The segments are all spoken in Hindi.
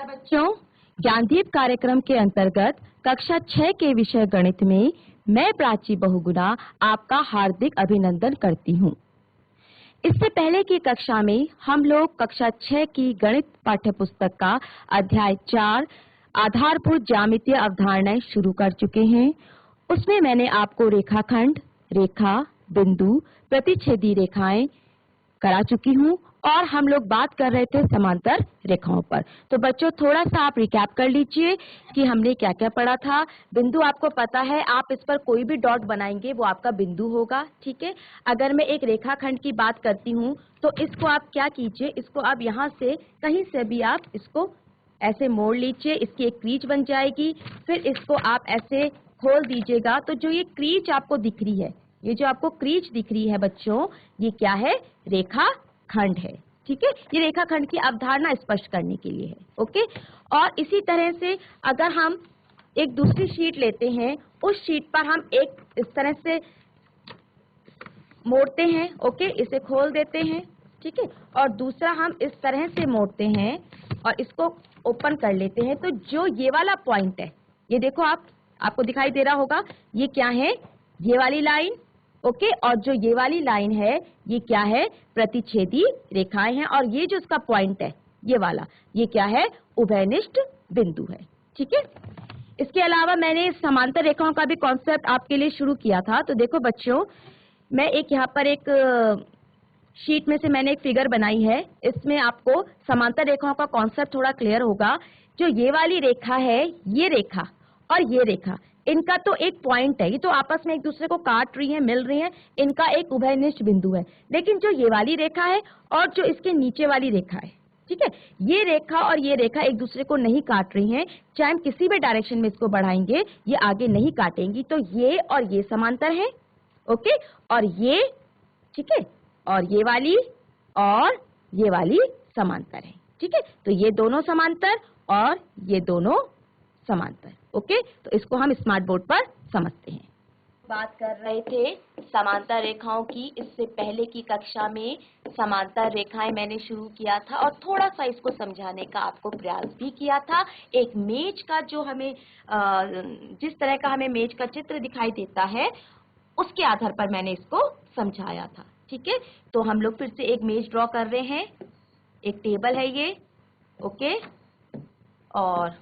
नमस्कार बच्चों, ज्ञानदीप कार्यक्रम के अंतर्गत कक्षा 6 के विषय गणित में मैं प्राची बहुगुणा आपका हार्दिक अभिनंदन करती हूँ। इससे पहले की कक्षा में हम लोग कक्षा 6 की गणित पाठ्यपुस्तक का अध्याय 4 आधारभूत ज्यामितीय अवधारणाएं शुरू कर चुके हैं। उसमें मैंने आपको रेखाखंड, रेखा, बिंदु, प्रतिच्छेदी रेखाएं करा चुकी हूँ और हम लोग बात कर रहे थे समांतर रेखाओं पर। तो बच्चों थोड़ा सा आप रिकैप कर लीजिए कि हमने क्या क्या पढ़ा था। बिंदु आपको पता है, आप इस पर कोई भी डॉट बनाएंगे वो आपका बिंदु होगा, ठीक है। अगर मैं एक रेखाखंड की बात करती हूँ तो इसको आप क्या कीजिए, इसको आप यहाँ से कहीं से भी आप इसको ऐसे मोड़ लीजिए, इसकी एक क्रीज बन जाएगी। फिर इसको आप ऐसे खोल दीजिएगा तो जो ये क्रीज आपको दिख रही है, ये जो आपको क्रीज दिख रही है बच्चों, ये क्या है? रेखा खंड है, ठीक है। ये रेखाखंड की अवधारणा स्पष्ट करने के लिए है, ओके। और इसी तरह से अगर हम एक दूसरी शीट लेते हैं, उस शीट पर हम एक इस तरह से मोड़ते हैं, ओके, इसे खोल देते हैं, ठीक है। और दूसरा हम इस तरह से मोड़ते हैं और इसको ओपन कर लेते हैं। तो जो ये वाला पॉइंट है, ये देखो आपको दिखाई दे रहा होगा, ये क्या है? ये वाली लाइन, ओके। और जो ये वाली लाइन है, ये क्या है? प्रतिच्छेदी रेखाएं हैं। और ये जो इसका पॉइंट है, ये वाला, ये क्या है? उभयनिष्ठ बिंदु है, ठीक है। इसके अलावा मैंने समांतर रेखाओं का भी कॉन्सेप्ट आपके लिए शुरू किया था। तो देखो बच्चों, मैं एक यहाँ पर एक शीट में से मैंने एक फिगर बनाई है। इसमें आपको समांतर रेखाओं का कॉन्सेप्ट थोड़ा क्लियर होगा। जो ये वाली रेखा है, ये रेखा और ये रेखा, इनका तो एक पॉइंट है, ये तो आपस में एक दूसरे को काट रही हैं, मिल रही हैं, इनका एक उभयनिष्ठ बिंदु है। लेकिन जो ये वाली रेखा है और जो इसके नीचे वाली रेखा है, ठीक है, ये रेखा और ये रेखा एक दूसरे को नहीं काट रही हैं। चाहे हम किसी भी डायरेक्शन में इसको बढ़ाएंगे, ये आगे नहीं काटेंगी। तो ये और ये समांतर है, ओके। और ये, ठीक है, और ये वाली समांतर है, ठीक है। तो ये दोनों समांतर और ये दोनों समांतर, ओके। तो इसको हम स्मार्ट बोर्ड पर समझते हैं। बात कर रहे थे समांतर रेखाओं की। इससे पहले की कक्षा में समांतर रेखाएं मैंने शुरू किया था और थोड़ा सा इसको समझाने का आपको प्रयास भी किया था। एक मेज का जो हमें जिस तरह का हमें मेज का चित्र दिखाई देता है, उसके आधार पर मैंने इसको समझाया था, ठीक है। तो हम लोग फिर से एक मेज ड्रॉ कर रहे हैं। एक टेबल है ये, ओके, और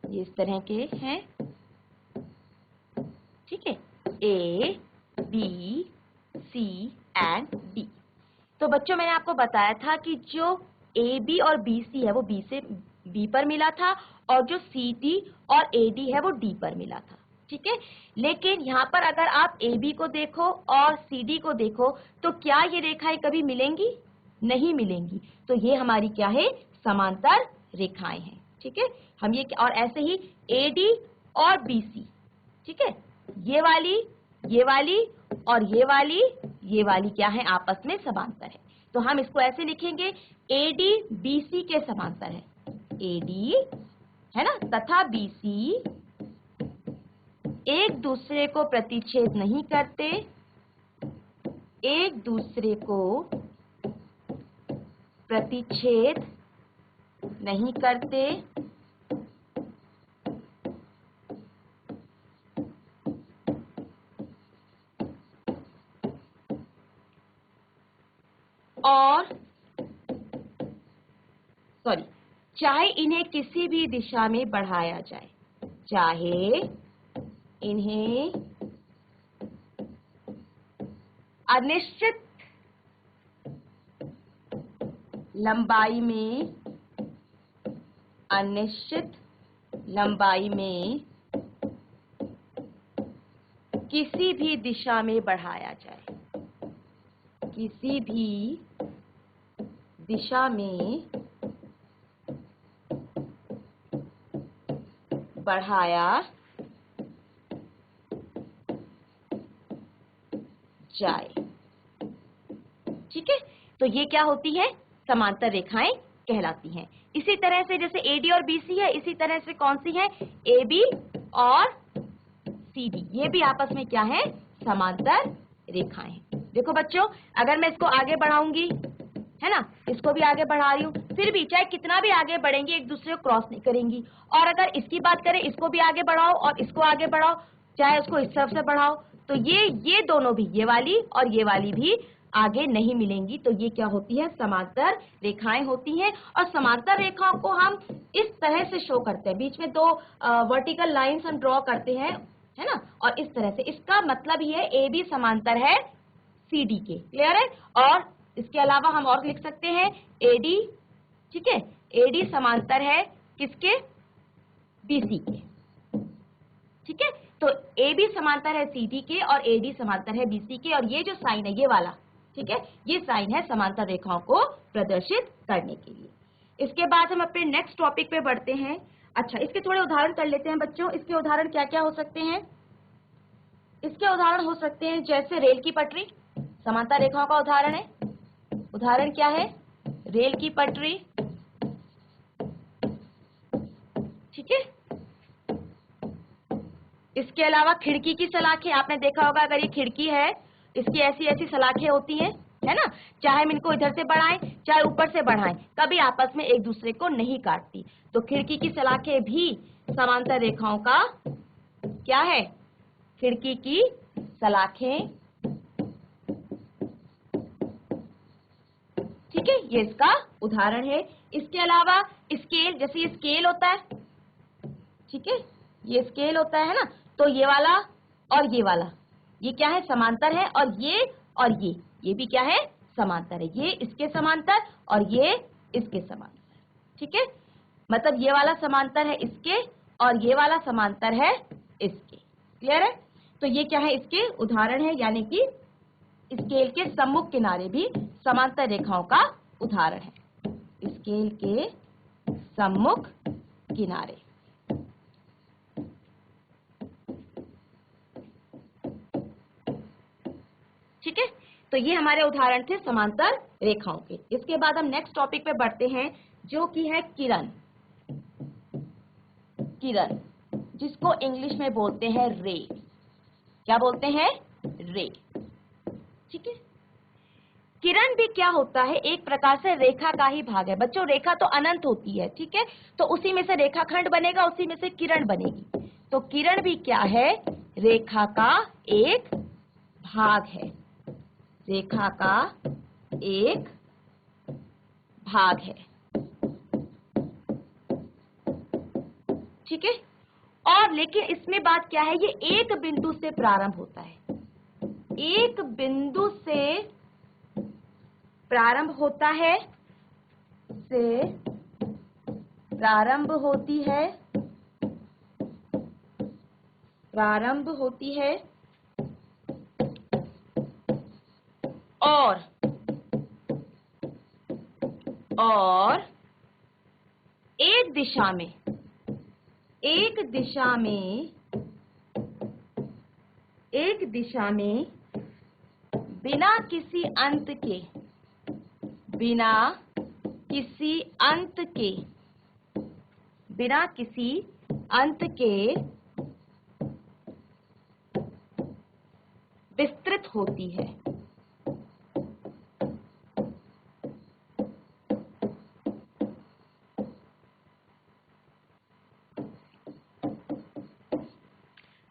ये इस तरह के हैं, ठीक है, A, B, C and D। तो बच्चों मैंने आपको बताया था कि जो AB और BC है वो B से B पर मिला था और जो CD और AD है वो D पर मिला था, ठीक है। लेकिन यहाँ पर अगर आप AB को देखो और CD को देखो तो क्या ये रेखाएं कभी मिलेंगी? नहीं मिलेंगी। तो ये हमारी क्या है? समांतर रेखाएं हैं, ठीक है। हम ये और ऐसे ही AD और BC, ठीक है, ये वाली और ये वाली क्या है? आपस में समांतर है। तो हम इसको ऐसे लिखेंगे, AD BC के समांतर है, AD है ना, तथा BC एक दूसरे को प्रतिच्छेद नहीं करते, एक दूसरे को प्रतिच्छेद नहीं करते, और चाहे इन्हें किसी भी दिशा में बढ़ाया जाए, चाहे इन्हें अनिश्चित लंबाई में किसी भी दिशा में बढ़ाया जाए, किसी भी दिशा में बढ़ाया जाए, ठीक है। तो ये क्या होती है? समांतर रेखाएं कहलाती हैं। इसी तरह से जैसे AD और BC है, इसी तरह से कौन सी है? AB और CD, ये भी आपस में क्या है? समांतर रेखाएं हैं। देखो बच्चों, अगर मैं इसको आगे बढ़ाऊंगी है ना, इसको भी आगे बढ़ा रही हूँ, फिर भी चाहे कितना भी आगे बढ़ेंगी एक दूसरे को क्रॉस नहीं करेंगी। और अगर इसकी बात करें, इसको भी आगे बढ़ाओ और इसको आगे बढ़ाओ, चाहे उसको इस तरफ से बढ़ाओ, तो ये दोनों भी, ये वाली और ये वाली भी आगे नहीं मिलेंगी। तो ये क्या होती है, समांतर रेखाएं होती हैं। और समांतर रेखाओं को हम इस तरह से शो करते हैं, बीच में दो वर्टिकल लाइंस हम ड्रॉ करते हैं, है ना, और इस तरह से। इसका मतलब ये ए बी समांतर है सी डी के, क्लियर है। और इसके अलावा हम और लिख सकते हैं एडी, ठीक है, एडी समांतर है किसके, बीसी के, ठीक है। तो ए बी समांतर है सी डी के और एडी समांतर है बीसी के। और ये जो साइन है ये वाला, ठीक है, ये साइन है समांतर रेखाओं को प्रदर्शित करने के लिए। इसके बाद हम अपने नेक्स्ट टॉपिक पे बढ़ते हैं। अच्छा, इसके थोड़े उदाहरण कर लेते हैं बच्चों। इसके उदाहरण क्या क्या हो सकते हैं? इसके उदाहरण हो सकते हैं जैसे रेल की पटरी, समांतर रेखाओं का उदाहरण है। उदाहरण क्या है, रेल की पटरी, ठीक है। इसके अलावा खिड़की की सलाखें, आपने देखा होगा अगर ये खिड़की है, इसकी ऐसी ऐसी सलाखें होती हैं, है ना, चाहे हम इनको इधर से बढ़ाएं चाहे ऊपर से बढ़ाएं, कभी आपस में एक दूसरे को नहीं काटती। तो खिड़की की सलाखें भी समांतर रेखाओं का क्या है, खिड़की की सलाखें, ठीक है, ये इसका उदाहरण है। इसके अलावा स्केल, जैसे ये स्केल होता है, ठीक है, ये स्केल होता है ना, तो ये वाला और ये वाला, ये क्या है, समांतर है। और ये भी क्या है, समांतर है। ये इसके समांतर और ये इसके समांतर, ठीक है, मतलब ये वाला समांतर है इसके और ये वाला समांतर है इसके, क्लियर है। तो ये क्या है, इसके उदाहरण है, यानी कि स्केल के सम्मुख किनारे भी समांतर रेखाओं का उदाहरण है, स्केल के सम्मुख किनारे। ठीक है, तो ये हमारे उदाहरण थे समांतर रेखाओं के। इसके बाद हम नेक्स्ट टॉपिक पे बढ़ते हैं जो कि है किरण। किरण, जिसको इंग्लिश में बोलते हैं रे। क्या बोलते हैं, रे, ठीक है। किरण भी क्या होता है, एक प्रकार से रेखा का ही भाग है बच्चों। रेखा तो अनंत होती है, ठीक है, तो उसी में से रेखाखंड बनेगा, उसी में से किरण बनेगी। तो किरण भी क्या है, रेखा का एक भाग है, रेखा का एक भाग है, ठीक है। और लेकिन इसमें बात क्या है, ये एक बिंदु से प्रारंभ होता है, एक बिंदु से प्रारंभ होता है, से प्रारंभ होती है, प्रारंभ होती है और एक दिशा में, एक दिशा में, एक दिशा में बिना किसी अंत के, बिना किसी अंत के, बिना किसी अंत के विस्तृत होती है।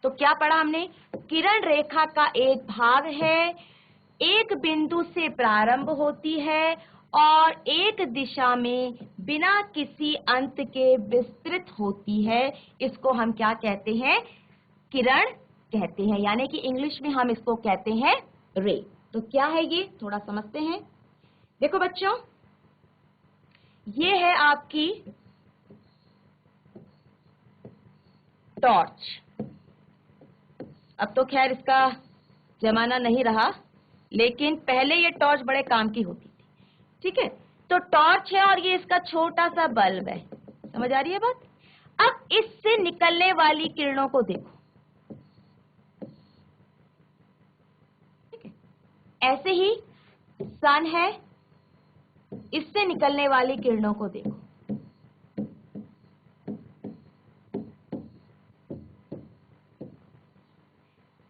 तो क्या पढ़ा हमने, किरण रेखा का एक भाग है, एक बिंदु से प्रारंभ होती है और एक दिशा में बिना किसी अंत के विस्तृत होती है। इसको हम क्या कहते हैं, किरण कहते हैं, यानी कि इंग्लिश में हम इसको कहते हैं रे। तो क्या है ये, थोड़ा समझते हैं। देखो बच्चों, ये है आपकी टॉर्च। अब तो खैर इसका जमाना नहीं रहा, लेकिन पहले ये टॉर्च बड़े काम की होती थी, ठीक है। तो टॉर्च है और ये इसका छोटा सा बल्ब है, समझ आ रही है बात। अब इससे निकलने वाली किरणों को देखो, ठीक है, ऐसे ही सन है, इससे निकलने वाली किरणों को देखो,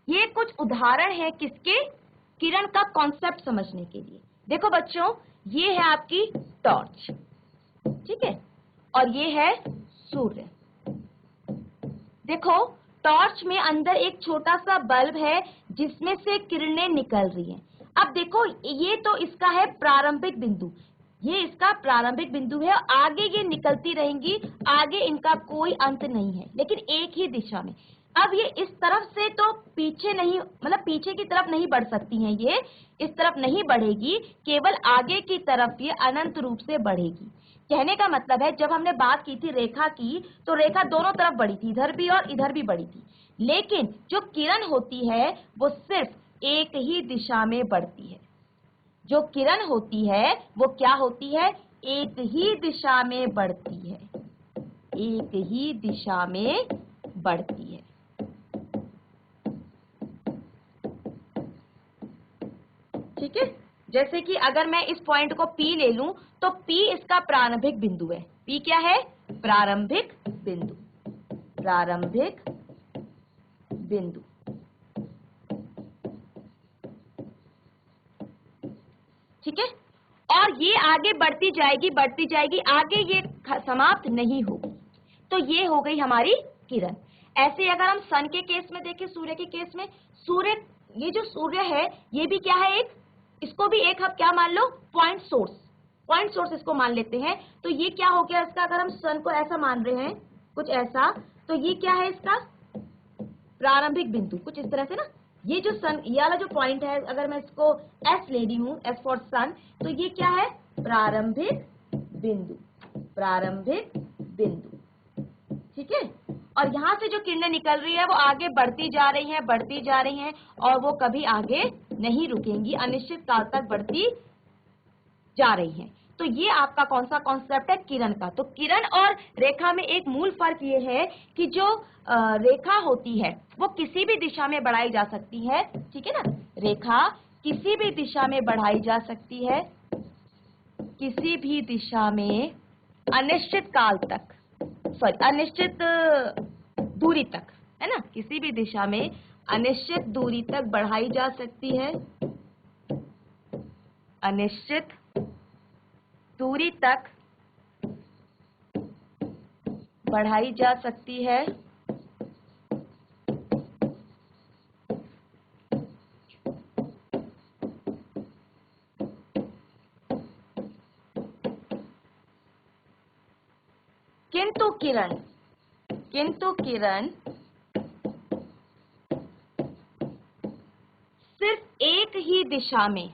ये कुछ उदाहरण है किसके, किरण का कॉन्सेप्ट समझने के लिए। देखो बच्चों, ये है आपकी टॉर्च, ठीक है, और ये है सूर्य। देखो टॉर्च में अंदर एक छोटा सा बल्ब है जिसमें से किरणें निकल रही हैं। अब देखो ये तो इसका है प्रारंभिक बिंदु, ये इसका प्रारंभिक बिंदु है, आगे ये निकलती रहेंगी, आगे इनका कोई अंत नहीं है, लेकिन एक ही दिशा में। अब ये इस तरफ से तो पीछे नहीं, मतलब पीछे की तरफ नहीं बढ़ सकती हैं, ये इस तरफ नहीं बढ़ेगी, केवल आगे की तरफ ये अनंत रूप से बढ़ेगी। कहने का मतलब है जब हमने बात की थी रेखा की, तो रेखा दोनों तरफ बढ़ी थी, इधर भी और इधर भी बढ़ी थी, लेकिन जो किरण होती है वो सिर्फ एक ही दिशा में बढ़ती है। जो किरण होती है वो क्या होती है, एक ही दिशा में बढ़ती है, एक ही दिशा में बढ़ती है। ठीक है, जैसे कि अगर मैं इस पॉइंट को P ले लूं तो P इसका प्रारंभिक बिंदु है। P क्या है, प्रारंभिक बिंदु, प्रारंभिक बिंदु। ठीक है, और ये आगे बढ़ती जाएगी, बढ़ती जाएगी, आगे ये समाप्त नहीं होगी। तो ये हो गई हमारी किरण। ऐसे अगर हम सन के केस में देखें, सूर्य के केस में, सूर्य, ये जो सूर्य है ये भी क्या है, एक, इसको भी एक हम क्या मान लो, पॉइंट सोर्स, पॉइंट सोर्स इसको मान लेते हैं। तो ये क्या हो गया इसका, अगर हम सन को ऐसा मान रहे हैं, कुछ ऐसा, तो ये क्या है इसका प्रारंभिक बिंदु, कुछ इस तरह से ना। ये जो सन, ये वाला जो पॉइंट है, अगर मैं इसको एस ले रही हूं, एस फॉर सन, तो ये क्या है, प्रारंभिक बिंदु, प्रारंभिक बिंदु। ठीक है, और यहां से जो किरणें निकल रही है वो आगे बढ़ती जा रही हैं, बढ़ती जा रही हैं, और वो कभी आगे नहीं रुकेंगी, अनिश्चित काल तक बढ़ती जा रही हैं। तो ये आपका कौन सा कॉन्सेप्ट है, किरण का। तो किरण और रेखा में एक मूल फर्क ये है कि जो रेखा होती है वो किसी भी दिशा में बढ़ाई जा सकती है, ठीक है ना, रेखा किसी भी दिशा में बढ़ाई जा सकती है, किसी भी दिशा में अनिश्चित काल तक, सॉरी अनिश्चित दूरी तक, है ना, किसी भी दिशा में अनिश्चित दूरी तक बढ़ाई जा सकती है, अनिश्चित दूरी तक बढ़ाई जा सकती है। किंतु किरण सिर्फ एक ही दिशा में,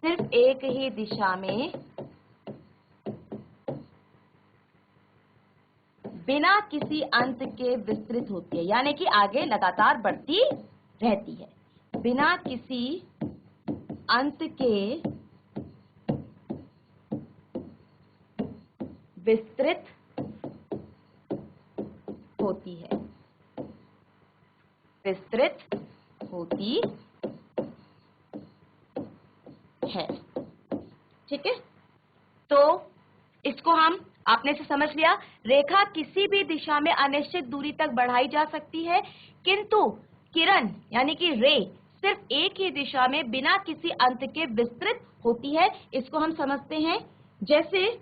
सिर्फ एक ही दिशा में बिना किसी अंत के विस्तृत होती है, यानी कि आगे लगातार बढ़ती रहती है, बिना किसी अंत के विस्तृत होती है, विस्तृत होती है। ठीक है, तो इसको हम, आपने से समझ लिया, रेखा किसी भी दिशा में अनिश्चित दूरी तक बढ़ाई जा सकती है, किंतु किरण यानी कि रे सिर्फ एक ही दिशा में बिना किसी अंत के विस्तृत होती है। इसको हम समझते हैं, जैसे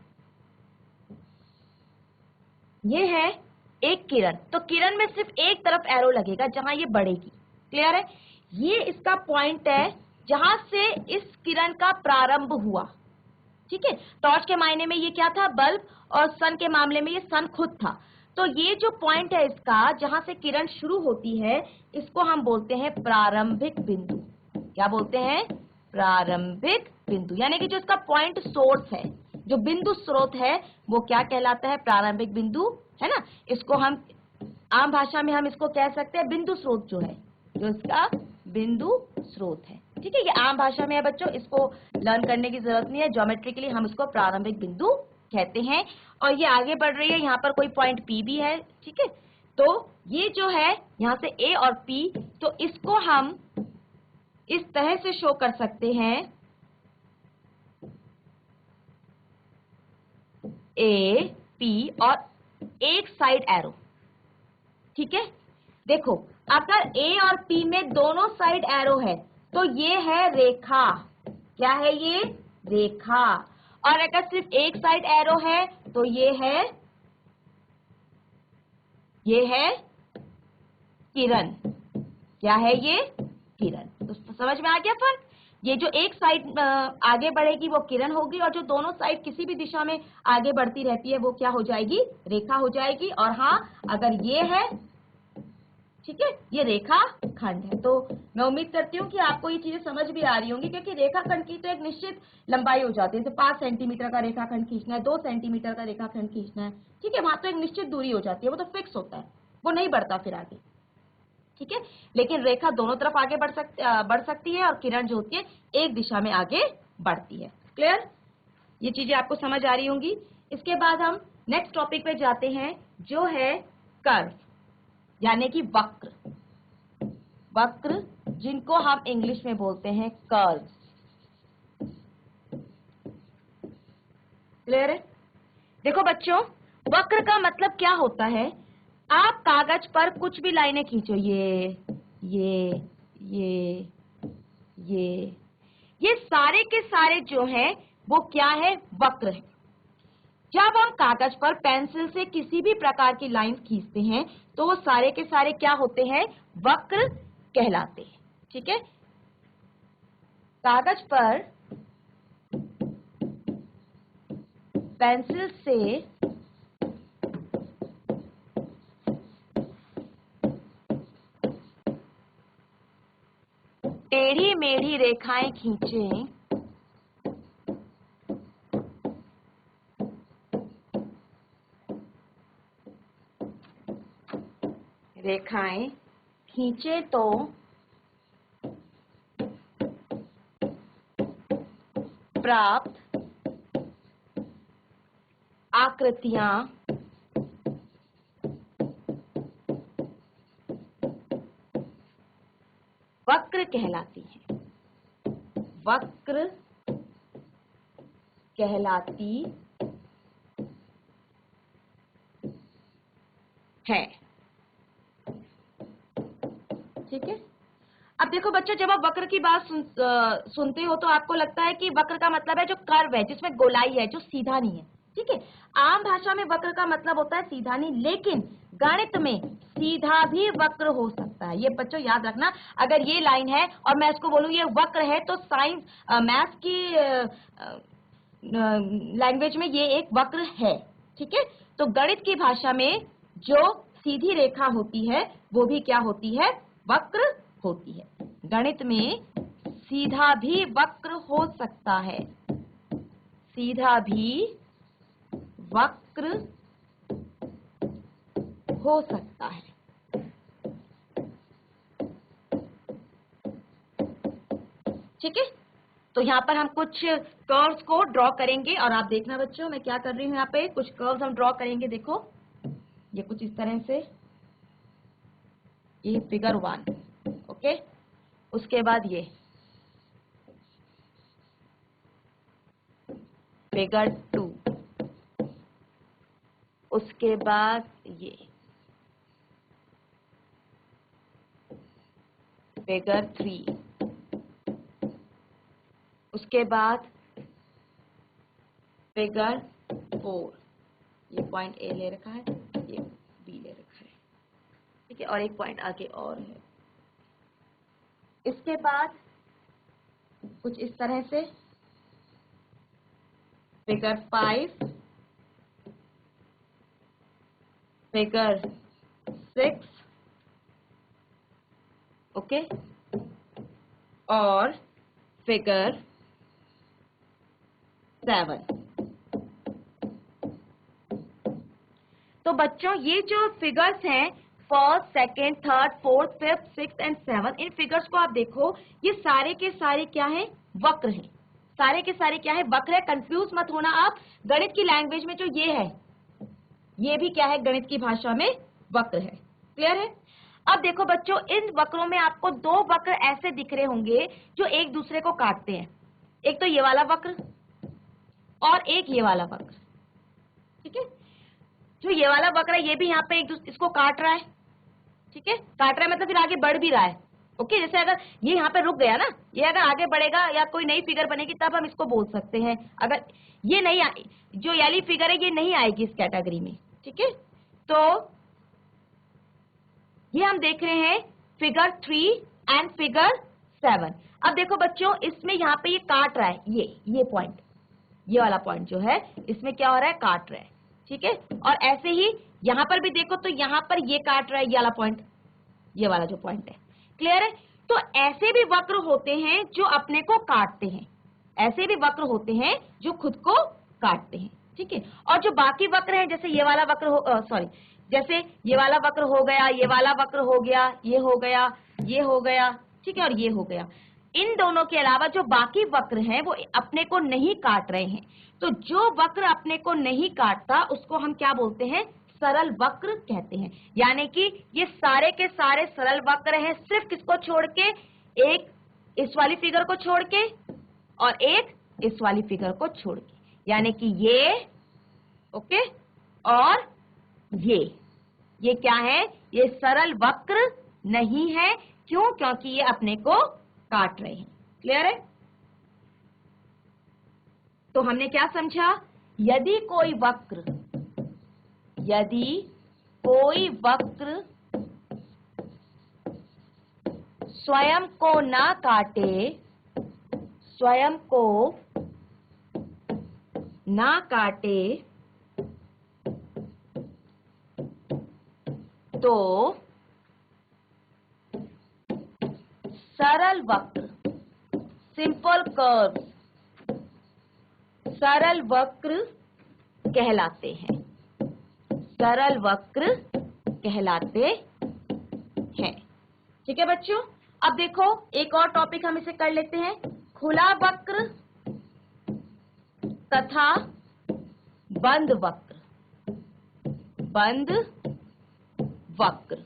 ये है एक किरण, तो किरण में सिर्फ एक तरफ एरो लगेगा जहां ये बढ़ेगी, क्लियर है। ये इसका पॉइंट है जहां से इस किरण का प्रारंभ हुआ, ठीक है। टॉर्च के मायने में ये क्या था, बल्ब, और सन के मामले में ये सन खुद था। तो ये जो पॉइंट है इसका, जहां से किरण शुरू होती है, इसको हम बोलते हैं प्रारंभिक बिंदु। क्या बोलते हैं, प्रारंभिक बिंदु, यानी कि जो इसका पॉइंट सोर्स है, जो बिंदु स्रोत है, वो क्या कहलाता है, प्रारंभिक बिंदु, है ना। इसको हम आम भाषा में हम इसको कह सकते हैं बिंदु स्रोत, जो है, जो इसका बिंदु स्रोत है। ठीक है, ये आम भाषा में है बच्चों, इसको लर्न करने की जरूरत नहीं है, ज्योमेट्रिकली हम इसको प्रारंभिक बिंदु कहते हैं। और ये आगे बढ़ रही है, यहाँ पर कोई पॉइंट P भी है, ठीक है। तो ये जो है यहाँ से A और P, तो इसको हम इस तरह से शो कर सकते हैं, A P और एक साइड एरो, ठीक है। देखो अगर ए और पी में दोनों साइड एरो है तो ये है रेखा। क्या है ये? रेखा। और अगर सिर्फ एक साइड एरो है तो ये है किरण। क्या है ये? किरण। तो समझ में आ गया फर्क? ये जो एक साइड आगे बढ़ेगी वो किरण होगी, और जो दोनों साइड किसी भी दिशा में आगे बढ़ती रहती है वो क्या हो जाएगी? रेखा हो जाएगी। और हाँ, अगर ये है, ठीक है, ये रेखा खंड है। तो मैं उम्मीद करती हूँ कि आपको ये चीजें समझ भी आ रही होंगी, क्योंकि रेखाखंड की तो एक निश्चित लंबाई हो जाती है। जैसे 5 सेंटीमीटर का रेखाखंड खींचना है, 2 सेंटीमीटर का रेखाखंड खींचना है, ठीक है, वहां तो एक निश्चित दूरी हो जाती है, वो तो फिक्स होता है, वो नहीं बढ़ता फिर आगे, ठीक है। लेकिन रेखा दोनों तरफ आगे बढ़ सकती है, और किरण जो होती है एक दिशा में आगे बढ़ती है। क्लियर? ये चीजें आपको समझ आ रही होंगी। इसके बाद हम नेक्स्ट टॉपिक पे जाते हैं, जो है कर्व, यानी कि वक्र। वक्र जिनको हम इंग्लिश में बोलते हैं कर्व। क्लियर है? देखो बच्चों, वक्र का मतलब क्या होता है? आप कागज पर कुछ भी लाइनें खींचो, ये ये सारे के सारे जो हैं वो क्या है? वक्र है। जब हम कागज पर पेंसिल से किसी भी प्रकार की लाइन खींचते हैं तो वो सारे के सारे क्या होते हैं? वक्र कहलाते हैं। ठीक है, कागज पर पेंसिल से टेढ़ी मेढ़ी रेखाएं खींचें, रेखाएं खींचे तो प्राप्त आकृतियां वक्र कहलाती हैं। वक्र कहलाती है। ठीक है, अब देखो बच्चों, जब आप वक्र की बात सुनते हो तो आपको लगता है कि वक्र का मतलब है जो कर्व है, जिसमें गोलाई है, जो सीधा नहीं है। ठीक है, आम भाषा में वक्र का मतलब होता है सीधा नहीं, लेकिन गणित में सीधा भी वक्र हो सकता है। ये बच्चों याद रखना, अगर ये लाइन है और मैं इसको बोलूं ये वक्र है, तो साइंस मैथ्स की लैंग्वेज में ये एक वक्र है। ठीक है, तो गणित की भाषा में जो सीधी रेखा होती है वो भी क्या होती है? वक्र होती है। गणित में सीधा भी वक्र हो सकता है। सीधा भी वक्र हो सकता है। ठीक है, तो यहाँ पर हम कुछ कर्व्स को ड्रॉ करेंगे, और आप देखना बच्चों मैं क्या कर रही हूँ। यहाँ पे कुछ कर्व्स हम ड्रॉ करेंगे। देखो ये कुछ इस तरह से, ये फिगर 1। ओके, उसके बाद ये फिगर 2, उसके बाद ये फिगर 3, उसके बाद फिगर 4। ये पॉइंट ए ले रखा है, ये बी ले रखा है। ठीक है, और एक पॉइंट आगे और है। इसके बाद कुछ इस तरह से फिगर 5, फिगर 6, ओके, और फिगर 7। तो बच्चों ये जो फिगर्स हैं, first, second, third, fourth, fifth, sixth and 7, in figures को आप देखो, ये सारे के सारे क्या हैं? वक्र हैं। सारे के सारे क्या है? वक्र है। कंफ्यूज मत होना आप, गणित की लैंग्वेज में जो ये है, ये भी क्या है? गणित की भाषा में वक्र है। क्लियर है? अब देखो बच्चों, इन वक्रों में आपको 2 वक्र ऐसे दिख रहे होंगे जो एक दूसरे को काटते हैं। एक तो ये वाला वक्र और एक ये वाला वक्र। ठीक है, जो ये वाला वक्र है ये भी यहाँ पे इसको काट रहा है। ठीक है, काट रहा है मतलब फिर आगे बढ़ भी रहा है। ओके, जैसे अगर ये यहाँ पे रुक गया ना, ये अगर आगे बढ़ेगा या कोई नई फिगर बनेगी तब हम इसको बोल सकते हैं। अगर ये नहीं जो येली फिगर है ये नहीं आएगी इस कैटेगरी में। ठीक है, तो ये हम देख रहे हैं फिगर 3 एंड फिगर 7। अब देखो बच्चों, इसमें यहाँ पे ये काट रहा है, ये पॉइंट, ये वाला पॉइंट जो है इसमें क्या हो रहा है, काट रहा है। ठीक है, और ऐसे ही यहाँ पर भी देखो तो यहाँ पर ये काट रहा है, ये वाला पॉइंट, ये वाला जो पॉइंट है। क्लियर है? तो ऐसे भी वक्र होते हैं जो अपने को काटते हैं, ऐसे भी वक्र होते हैं जो खुद को काटते हैं। ठीक है, और जो बाकी वक्र हैं, जैसे ये वाला वक्र हो, सॉरी, जैसे ये वाला वक्र हो गया, ये वाला वक्र हो गया, ये हो गया, ये हो गया, ठीक है, और ये हो गया। इन दोनों के अलावा जो बाकी वक्र हैं वो अपने को नहीं काट रहे हैं। तो जो वक्र अपने को नहीं काटता उसको हम क्या बोलते हैं, सरल वक्र कहते हैं। यानी कि ये सारे के सारे सरल वक्र हैं, सिर्फ किसको छोड़ के, एक इस वाली फिगर को छोड़ के और एक इस वाली फिगर को छोड़ के, यानी कि ये, ओके, और ये क्या है, ये सरल वक्र नहीं है। क्यों? क्योंकि ये अपने को काट रहे हैं। क्लियर है? तो हमने क्या समझा, यदि कोई वक्र स्वयं को ना काटे, स्वयं को ना काटे, तो सरल वक्र, सिंपल कर्व, सरल वक्र कहलाते हैं, सरल वक्र कहलाते हैं। ठीक है बच्चों, अब देखो एक और टॉपिक हम इसे कर लेते हैं, खुला वक्र तथा बंद वक्र, बंद वक्र,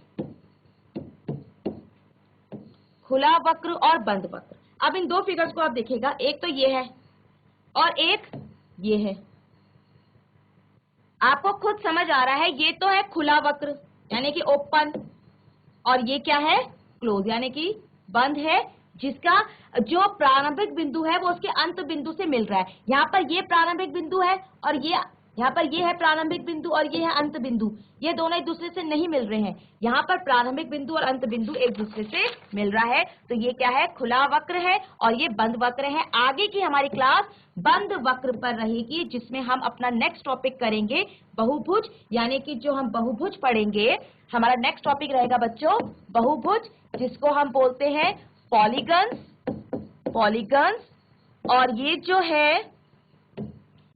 खुला वक्र और बंद वक्र। अब इन दो फिगर्स को आप देखिएगा, एक तो ये है और एक ये है। आपको खुद समझ आ रहा है, ये तो है खुला वक्र यानी कि ओपन, और ये क्या है, क्लोज यानी कि बंद है, जिसका जो प्रारंभिक बिंदु है वो उसके अंत बिंदु से मिल रहा है। यहाँ पर ये प्रारंभिक बिंदु है और ये यहाँ पर ये है प्रारंभिक बिंदु और ये है अंत बिंदु, ये दोनों एक दूसरे से नहीं मिल रहे हैं। यहाँ पर प्रारंभिक बिंदु और अंत बिंदु एक दूसरे से मिल रहा है, तो ये क्या है, खुला वक्र है और ये बंद वक्र है। आगे की हमारी क्लास बंद वक्र पर रहेगी, जिसमें हम अपना नेक्स्ट टॉपिक करेंगे बहुभुज, यानी कि जो हम बहुभुज पढ़ेंगे, हमारा नेक्स्ट टॉपिक रहेगा बच्चों बहुभुज, जिसको हम बोलते हैं पॉलीगन्स, पॉलीगन्स। और ये जो है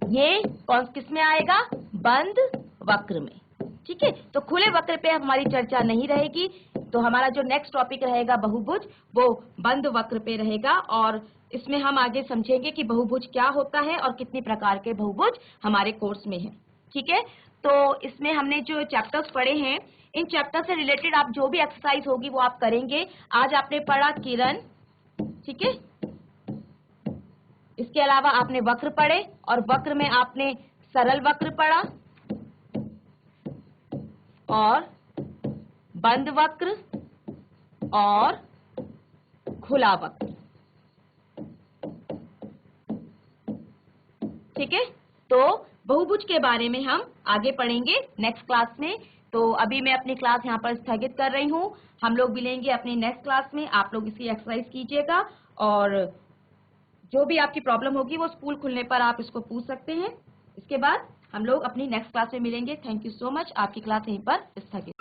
ये कौन किस में आएगा, बंद वक्र में। ठीक है, तो खुले वक्र पे हमारी चर्चा नहीं रहेगी, तो हमारा जो नेक्स्ट टॉपिक रहेगा बहुभुज, वो बंद वक्र पे रहेगा, और इसमें हम आगे समझेंगे कि बहुभुज क्या होता है और कितने प्रकार के बहुभुज हमारे कोर्स में है। ठीक है, तो इसमें हमने जो चैप्टर्स पढ़े हैं, इन चैप्टर से रिलेटेड आप जो भी एक्सरसाइज होगी वो आप करेंगे। आज आपने पढ़ा किरण, ठीक है, इसके अलावा आपने वक्र पढ़े और वक्र में आपने सरल वक्र पढ़ा और बंद वक्र और खुला वक्र। ठीक है, तो बहुभुज के बारे में हम आगे पढ़ेंगे नेक्स्ट क्लास में। तो अभी मैं अपनी क्लास यहाँ पर स्थगित कर रही हूँ, हम लोग मिलेंगे अपनी नेक्स्ट क्लास में। आप लोग इसकी एक्सरसाइज कीजिएगा और जो भी आपकी प्रॉब्लम होगी वो स्कूल खुलने पर आप इसको पूछ सकते हैं। इसके बाद हम लोग अपनी नेक्स्ट क्लास में मिलेंगे। Thank you so much. आपकी क्लास यहीं पर स्थगित।